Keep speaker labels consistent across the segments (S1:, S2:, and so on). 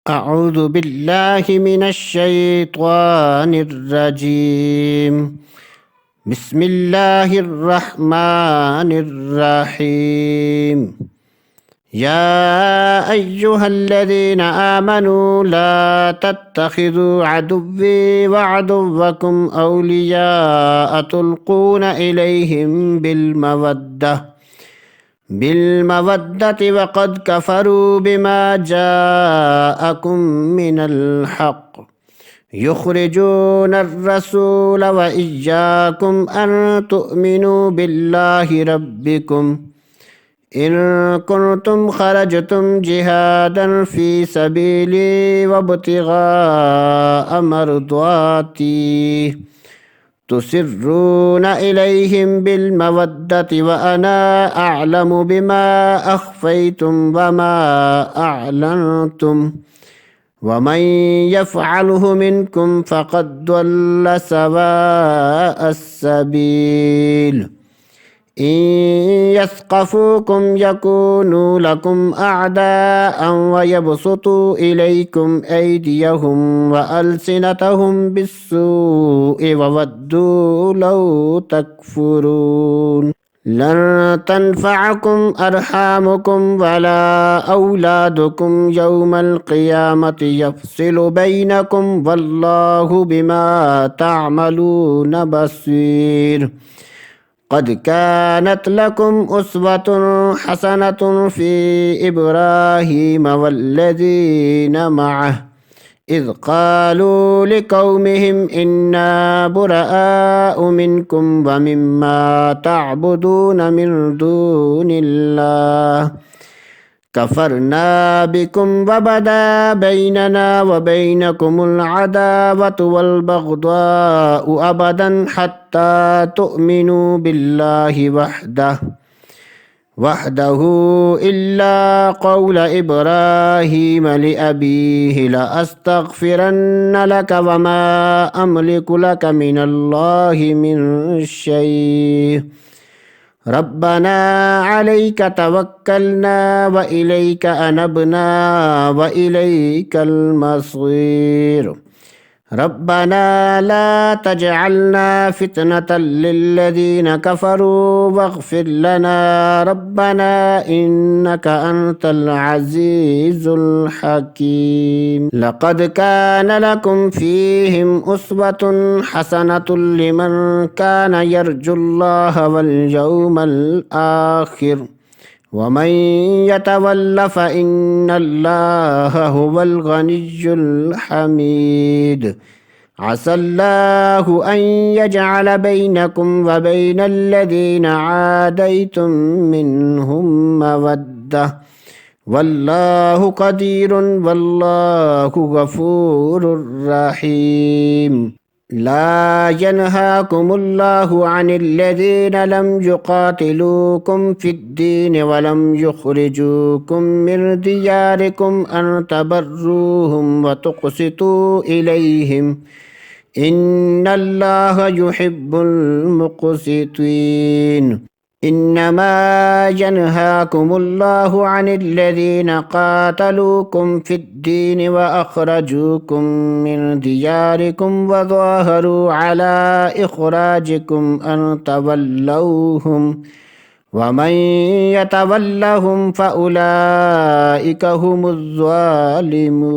S1: أعوذ بالله من الشيطان الرجيم. بسم الله الرحمن الرحيم. يا أيها الذين آمنوا لا تتخذوا عدوي وعدوكم أولياء تلقون إليهم بالمودة وقد كفروا بما جاءكم من الحق يخرجون الرسول وإياكم أن تؤمنوا بالله ربكم إن كنتم خرجتم جهادا في سبيلي وابتغاء مرضاتي تسرون إليهم بالمودة وأنا أعلم بما أخفيتم وما أعلنتم ومن يفعله منكم فقد ضل سواء السبيل إن يثقفوكم يكونوا لكم أعداء ويبسطوا إليكم أيديهم وألسنتهم بالسوء وودوا لو تكفرون لن تنفعكم أرحامكم ولا أولادكم يوم القيامة يفصل بينكم والله بما تعملون بصير قد كانت لكم أسوة حسنة في إبراهيم والذين معه إذ قالوا لقومهم إنا براء منكم ومما تعبدون من دون الله كفرنا بكم وبدا بيننا وبينكم العداوة والبغضاء أبدا حتى تؤمنوا بالله وحده إلا قول إبراهيم لأبيه لأستغفرن لك وما أملك لك من الله من شيء ربنا عليك توكلنا وإليك أنبنا وإليك المصير ربنا لا تجعلنا فتنة للذين كفروا واغفر لنا ربنا إنك أنت العزيز الحكيم لقد كان لكم فيهم أسوة حسنة لمن كان يرجو الله واليوم الآخر ومن يتول فإن الله هو الغني الحميد عسى الله أن يجعل بينكم وبين الذين عاديتم منهم مودة والله قدير والله غفور رحيم لا ينهاكم الله عن الذين لم يقاتلوكم في الدين ولم يخرجوكم من دياركم أن تبروهم وتقسطوا إليهم إن الله يحب المقسطين إنما ينهاكم الله عن الذين قاتلوكم في الدين وأخرجوكم من دياركم وظاهروا على إخراجكم أن تولوهم ومن يتولهم فأولئك هم الظالمون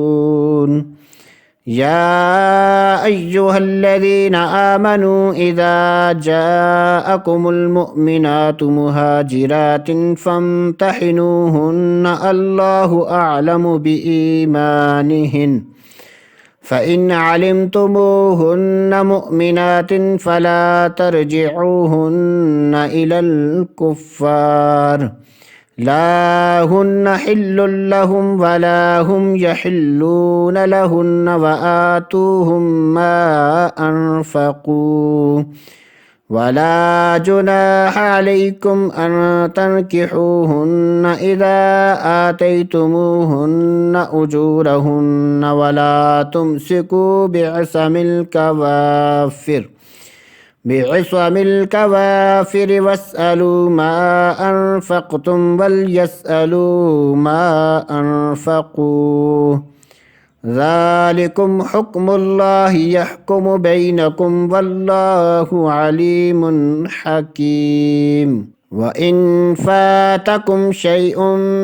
S1: يا أيها الذين آمنوا إذا جاءكم المؤمنات مهاجرات فامتحنوهن الله أعلم بإيمانهن فإن علمتموهن مؤمنات فلا ترجعوهن إلى الكفار لا هن حل لهم ولا هم يحلون لهن وآتوهم ما أنفقوا ولا جناح عليكم أن تنكحوهن إذا آتيتموهن أجورهن ولا تمسكوا بعصم الكوافر واسألوا ما أنفقتم وليسألوا ما أنفقوا ذلكم حكم الله يحكم بينكم والله عليم حكيم. وإن فاتكم شيء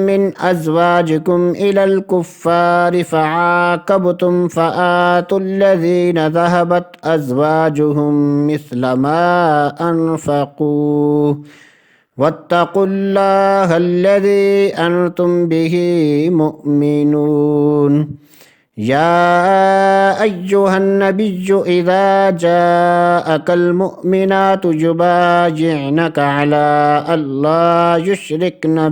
S1: من أزواجكم إلى الكفار فعاقبتم فآتوا الذين ذهبت أزواجهم مثل ما أنفقوا واتقوا الله الذي أنتم به مؤمنون. يا أيها النبي إذا جاءك المؤمنات يبايعنك على ألا يشركن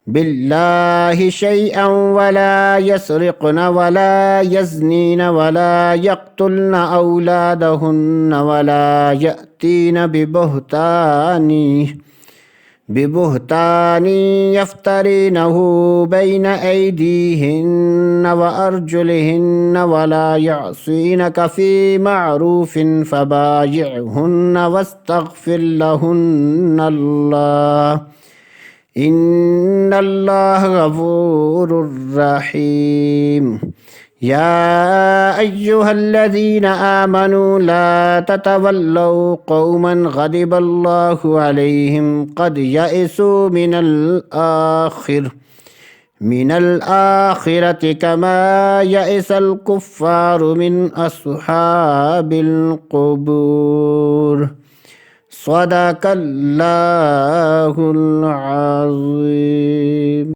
S1: بالله شيئا ولا يسرقن ولا يزنين ولا يقتلن أولادهن ولا يأتين ببهتان يفترينه بين أيديهن وأرجلهن ولا يعصينك في معروف فبايعهن واستغفر لهن الله إن الله غفور رحيم. يا أيها الذين آمنوا لا تتولوا قوما غضب الله عليهم قد يئسوا من الآخرة كما يئس الكفار من أصحاب القبور. صدق الله العظيم.